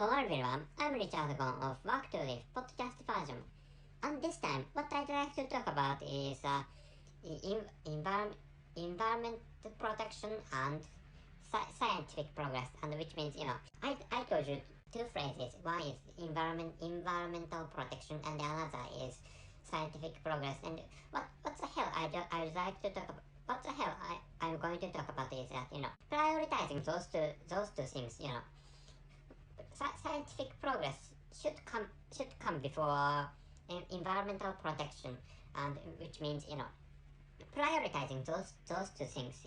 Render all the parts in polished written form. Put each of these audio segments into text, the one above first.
Hello everyone, I'm Richard Gon of Work to Live podcast version. And this time, what I'd like to talk about is environment protection and scientific progress, and which means, I told you two phrases. One is environmental protection, and the other is scientific progress. And what the hell I would like to talk about. What the hell I'm going to talk about is that, prioritizing those two things, scientific progress should come before environmental protection, and which means, prioritizing those two things.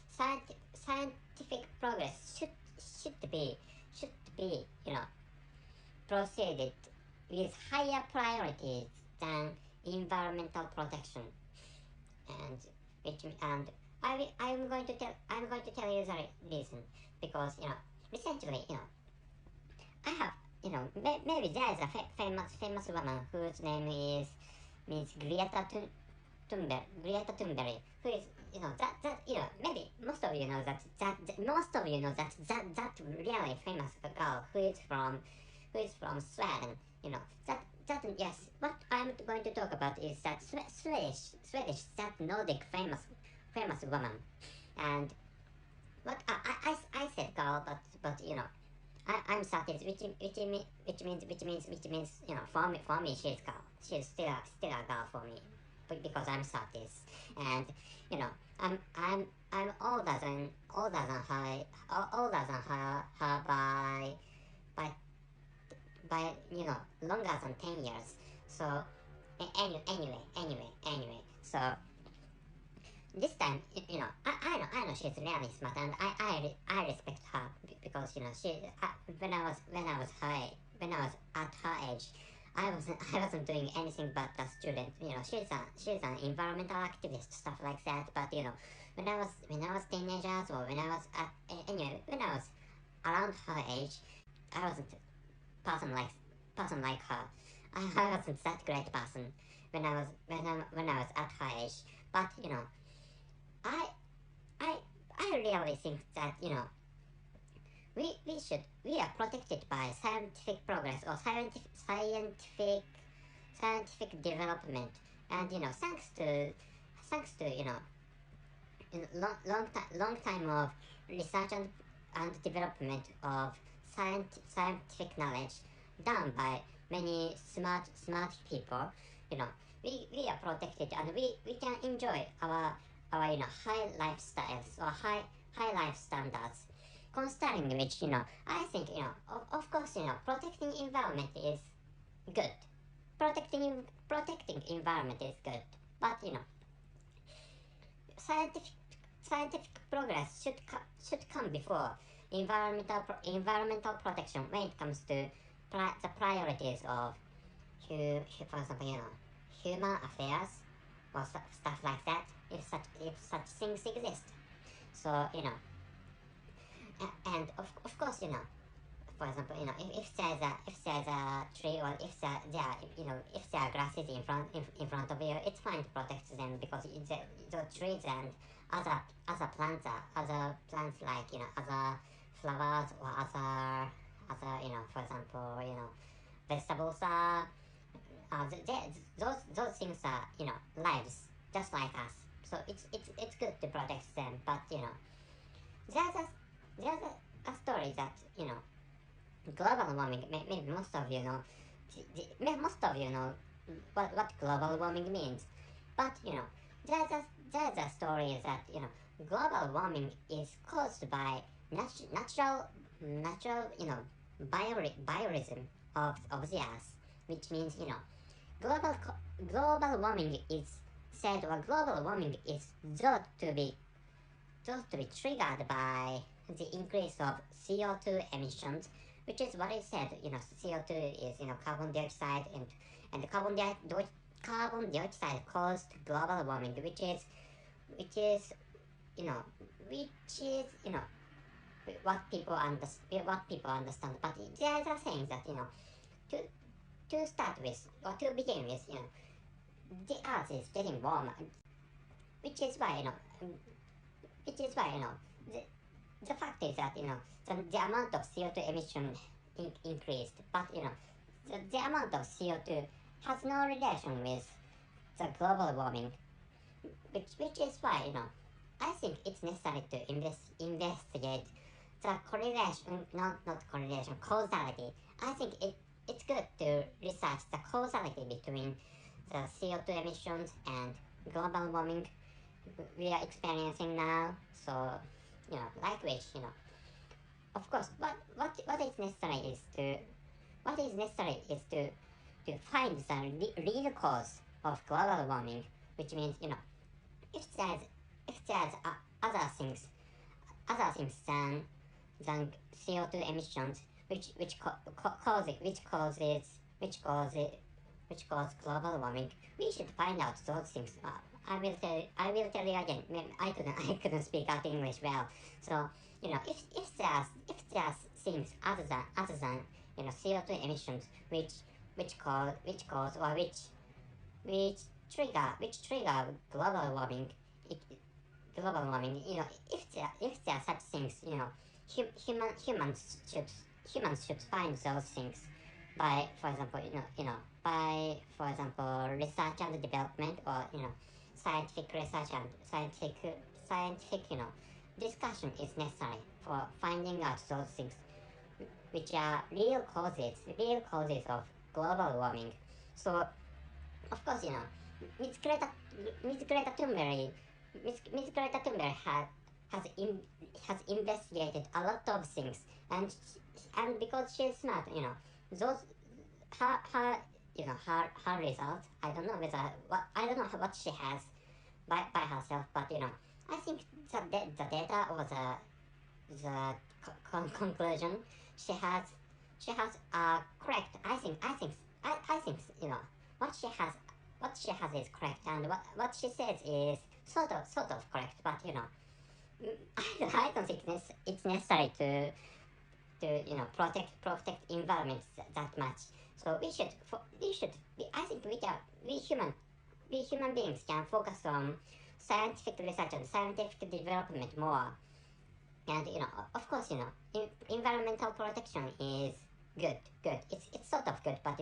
Scientific progress should be proceeded with higher priorities than environmental protection, and I'm going to tell you the reason. Because recently, I have, maybe there is a famous woman whose name is Greta Thunberg, who is, maybe most of you know that really famous girl who is from Sweden. Yes. What I'm going to talk about is that Swedish, that Nordic famous woman. And what I said girl, but I'm Satis, which means, for me she's girl. She's still a girl for me, because I'm Satis, and I'm older than her by longer than 10 years. So anyway, so this time, I know she's really smart, and I respect her, because she, when I was at her age, I wasn't doing anything but a student. She's an environmental activist, stuff like that. But when I was teenagers, or when I was around her age, I wasn't person like her. I wasn't that great person when I was at her age. But I really think that we are protected by scientific progress, or scientific development, and thanks to long time of research and development of scientific knowledge done by many smart people. We are protected, and we can enjoy our high lifestyles, or high life standards, considering which, I think, of course, protecting environment is good. Protecting environment is good, but scientific progress should come before environmental protection when it comes to the priorities of, for example, human affairs, or stuff like that, if such things exist. So and of course, for example, if there's a tree, or if there are grasses in front of you, it's fine to protect them, because the trees and other plants like other flowers, or other for example, vegetables are those things are lives just like us. So it's good to protect them. But there's a story that global warming. Maybe most of you know. Most of you know what global warming means. But there's a story that global warming is caused by natural biorism of the earth, which means global warming is said, or global warming is thought to be triggered by the increase of CO2 emissions, which is what it said. CO2 is carbon dioxide, and the carbon dioxide caused global warming, which is what people understand. But there are things that to start with, or to begin with, the earth is getting warmer, which is why the fact is that the amount of CO2 emission increased, but the amount of CO2 has no relation with the global warming, which is why I think it's necessary to investigate the correlation, not correlation, causality. I think it's good to research the causality between the CO2 emissions and global warming we are experiencing now. So, like which, of course, what is necessary is to find the real cause of global warming, which means, if there's other things than CO2 emissions, which cause global warming, we should find out those things. I will tell you again. I couldn't speak out English well. So if there's things other than CO2 emissions which cause or which trigger global warming, it, if there are such things, humans should find those things by, for example, research and development, or scientific research and scientific discussion is necessary for finding out those things, which are real causes of global warming. So, of course, Miss Greta Miss Greta Thunberg Miss Greta Thunberg has investigated a lot of things, and because she's smart, those her results. I don't know what she has by herself, but I think the data or the conclusion she has correct. I think what she has is correct, and what she says is sort of correct, but I don't think it's necessary to protect environments that much. So we should I think we human beings can focus on scientific research and scientific development more. And of course, environmental protection is good. It's sort of good, but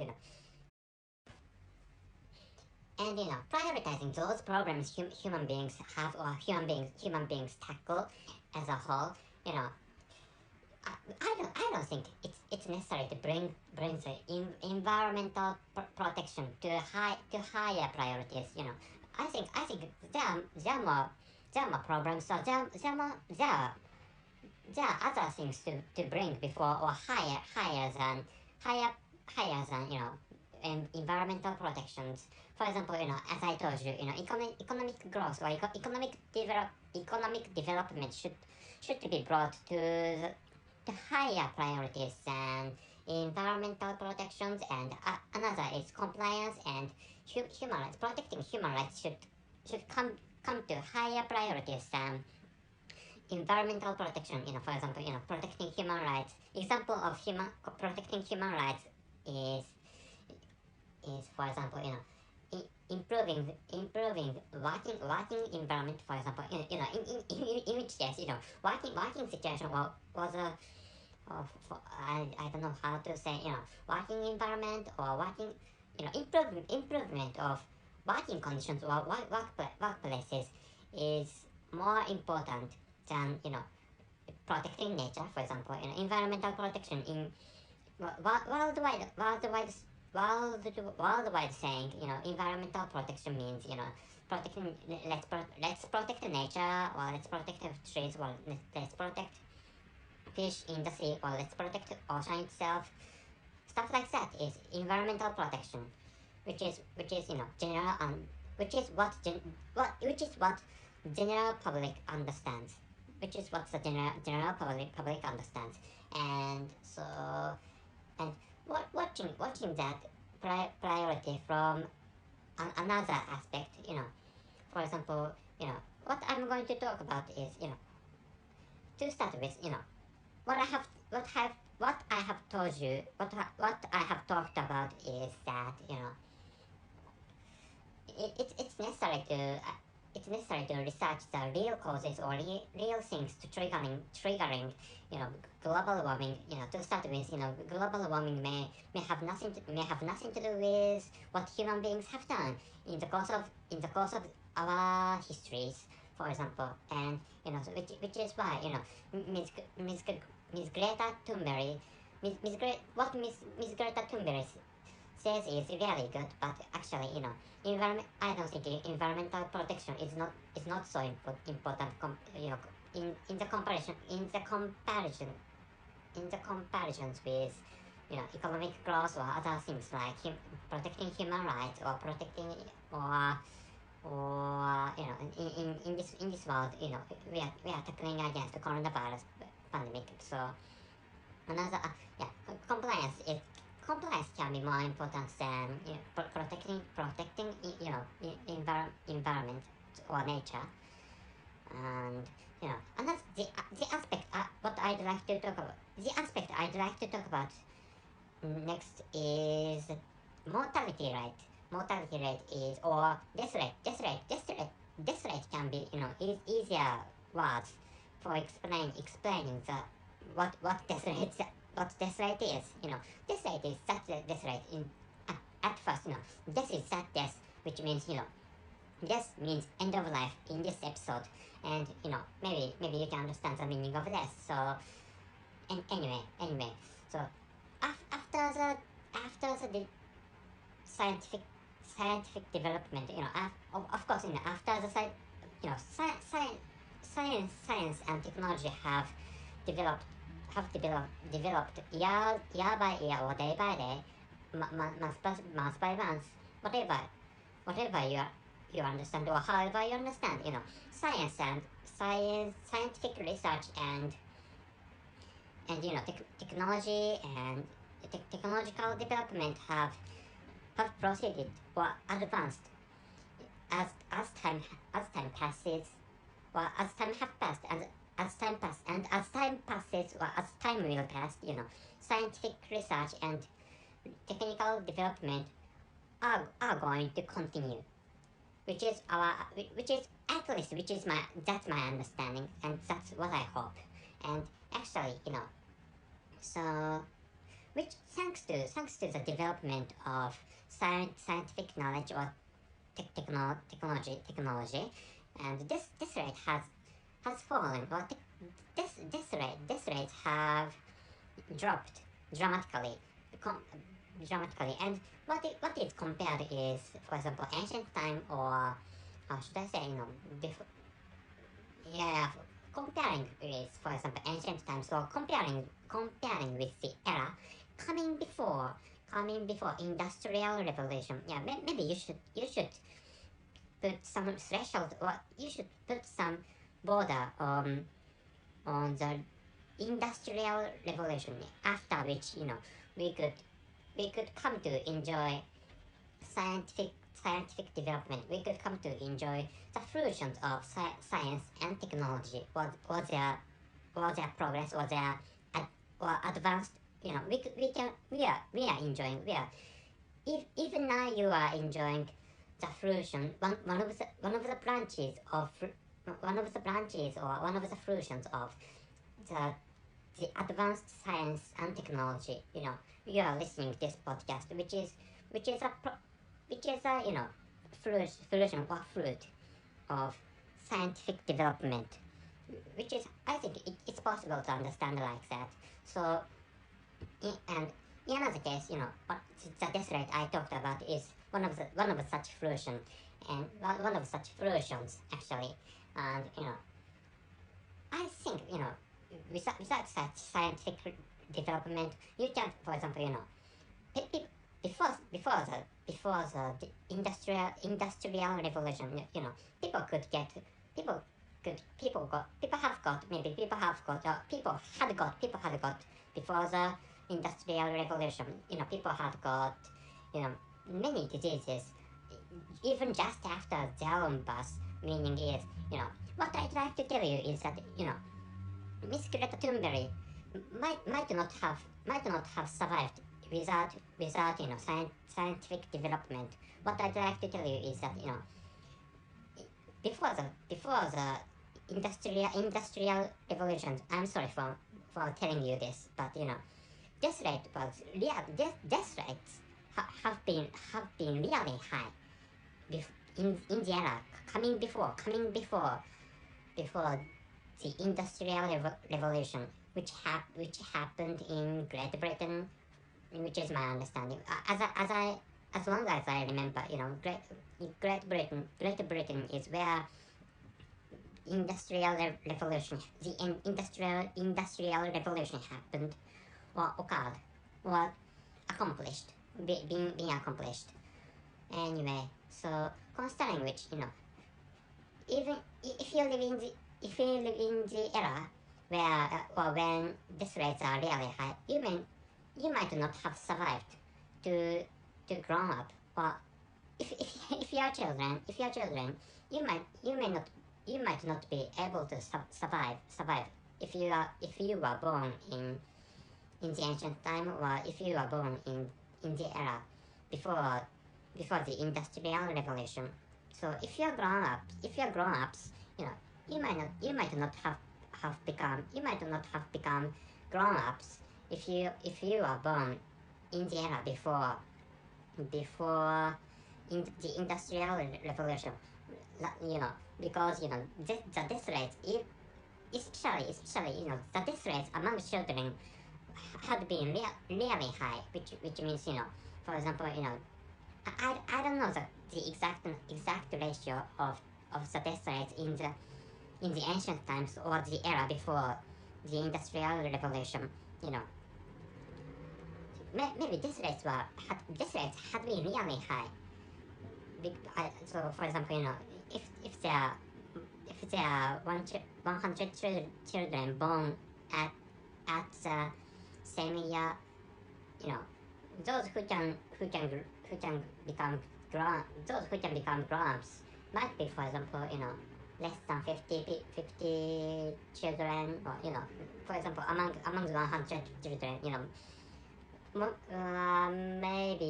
and prioritizing those problems human beings have, or human beings tackle as a whole. I don't think it's necessary to bring the environmental protection to higher priorities. I think there are more problems. So there are other things to bring before, or higher than environmental protections. For example, as I told you, economic growth or economic development should be brought to higher priorities than environmental protections, and another is compliance and human rights. Protecting human rights should come to higher priorities than environmental protection. For example, protecting human rights. Example of protecting human rights is, for example, improving working environment. For example, in which case, working situation was a I don't know how to say, working environment, or working, improvement of working conditions or workplaces is more important than protecting nature. For example, environmental protection in worldwide saying, environmental protection means, protecting, let's protect nature, or let's protect trees, or let's protect fish in the sea, or let's protect ocean itself. Stuff like that is environmental protection, which is general, which is what general public understands, which is what the general public understands. And so, and watching that priority from another aspect, for example, what I'm going to talk about is, to start with, what I have told you, what I have talked about is that, it's necessary to it's necessary to research the real causes or real things to triggering global warming. To start with, global warming may have nothing to do with what human beings have done in the course of our histories, for example. And which is why Miss Greta Thunberg, Miss Greta Thunberg says is really good, but actually, I don't think environmental protection is not so important. In the comparisons with economic growth or other things like protecting human rights or protecting or in this world, we are tackling against the coronavirus pandemic. So another yeah, compliance can be more important than protecting environment or nature. And another the aspect what I'd like to talk about the aspect I'd like to talk about next is mortality rate. Mortality rate is or death rate can be easier words for explaining the what death rate is. Death rate is such a death rate at first. Death is that death, which means death means end of life in this episode, and maybe you can understand the meaning of death. So and anyway, so after the scientific development, of course, after the science and technology have developed year by year or day by day, month by month, whatever you understand or however you understand, scientific research and technology and technological development have proceeded or advanced as time passes, or as time have passed, and as time passes or as time will pass, scientific research and technical development are going to continue, which is that's my understanding, and that's what I hope. And actually, so which thanks to the development of scientific knowledge or technology, and this rate has fallen, or this rates have dropped dramatically. And what is compared is, for example, ancient time, or how should I say, before, comparing with, for example, ancient times, or comparing with the era coming before industrial revolution. Maybe you should put some threshold, or you should put some border on the industrial revolution, after which we could come to enjoy scientific development. We could come to enjoy the fruitions of science and technology, or their progress, or their or advanced. We are enjoying. Even now you are enjoying the fruition. One of the branches of fruitions of the advanced science and technology. You are listening to this podcast, which is a fruition or fruit of scientific development, which is, I think it's possible to understand like that. So and in another case, the death rate I talked about is one of such fruition, and one of such fruitions actually. And I think without such scientific development, you can, for example, before the industrial revolution, people had got before the industrial revolution, people had got many diseases even just after their own birth. Meaning is, what I'd like to tell you is that Miss Greta Thunberg might not have survived without scientific development. What I'd like to tell you is that before the industrial revolution. I'm sorry for telling you this, but death rate was real. Death rates have been really high in the era coming before the industrial revolution, which happened in Great Britain, which is my understanding. As long as I remember, Great Britain is where industrial revolution happened, or occurred, or accomplished, being accomplished. Anyway, so considering which, even if you live in the era where or when death rates are really high, you might not have survived to grow up, or if you are children, you might not be able to survive if you were born in the ancient time, or if you were born in the era before the industrial revolution. So if you're grown-ups, you might not have become grown-ups if you were born in the era before in the industrial revolution. Because the death rates, especially the death rates among children had been really high, which means, for example, I don't know the exact ratio of the death rates in the ancient times or the era before the industrial revolution. Maybe death rates had been really high. So, for example, if there are 100 children born at the same year, those who can become grown-ups might be, for example, less than 50 children, or for example, among the 100 children, maybe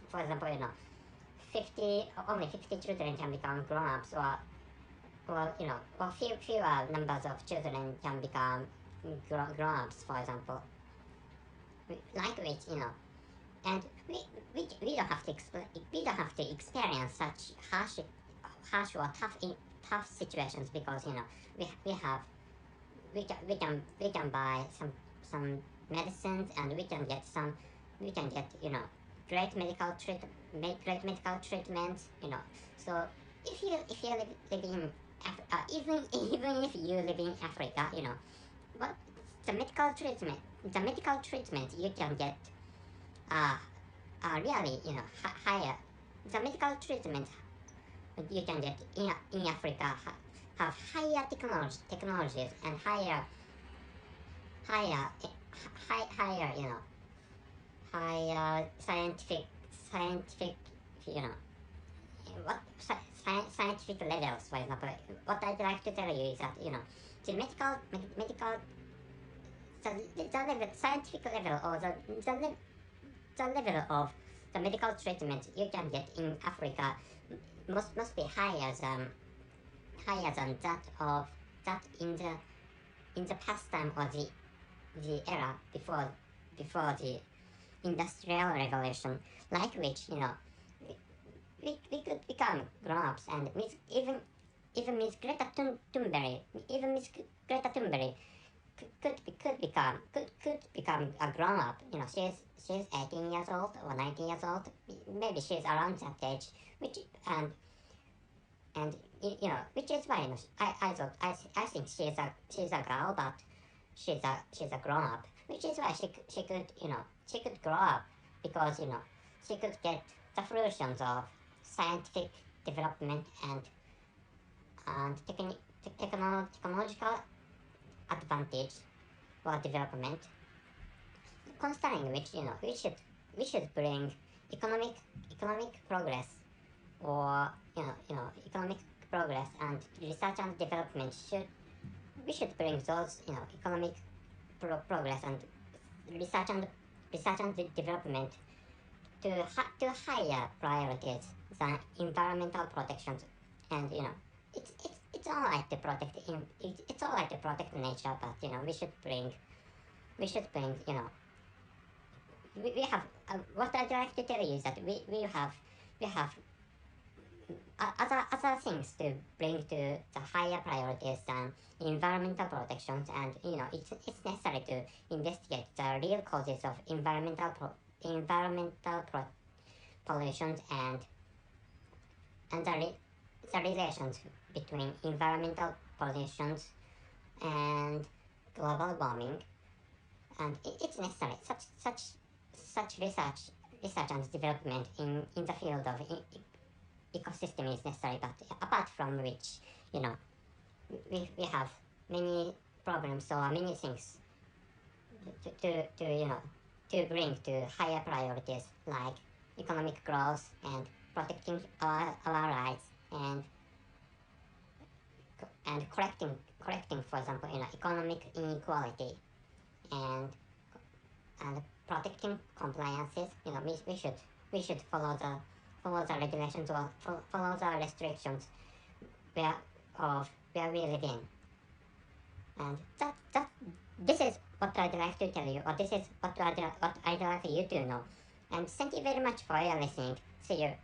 for example, only 50 children can become grown-ups, or fewer numbers of children can become grown-ups, for example. Like which, and we don't have to experience such harsh or tough situations, because we can buy some medicines, and we can get great medical treatments. So if you live in even if you live in Africa, what the medical treatment you can get really higher. The medical treatment you can get in Africa have higher technologies, and higher scientific what scientific levels. For example, what I'd like to tell you is that the medical the scientific level, or the level of the medical treatment you can get in Africa must be higher than that in the past time, or the era before the industrial revolution, like which we could become grown-ups, and even Miss Greta Thunberg could become a grown-up. She's 18 years old or 19 years old. Maybe she's around that age, which which is why I think she's a girl, but she's a grown-up, which is why she could grow up, because she could get the fruitions of scientific development and technological advantage or development, considering which we should bring economic progress, or economic progress and research and development. We should bring those economic progress and research and development to higher priorities than environmental protections, and it's all right to protect it's all right to protect nature, but we should bring we have what I'd like to tell you is that we have other things to bring to the higher priorities than environmental protections, and it's necessary to investigate the real causes of pollutions, and the relations between environmental pollutions and global warming. And it's necessary. Such research and development in the field of ecosystem is necessary. But apart from which, we have many problems or many things to bring to higher priorities, like economic growth and protecting our rights, and correcting, for example, economic inequality, and protecting compliances. We should follow the regulations, or follow the restrictions where we live in. And this is what I'd like to tell you, or this is what I'd like you to know. And thank you very much for your listening. See you.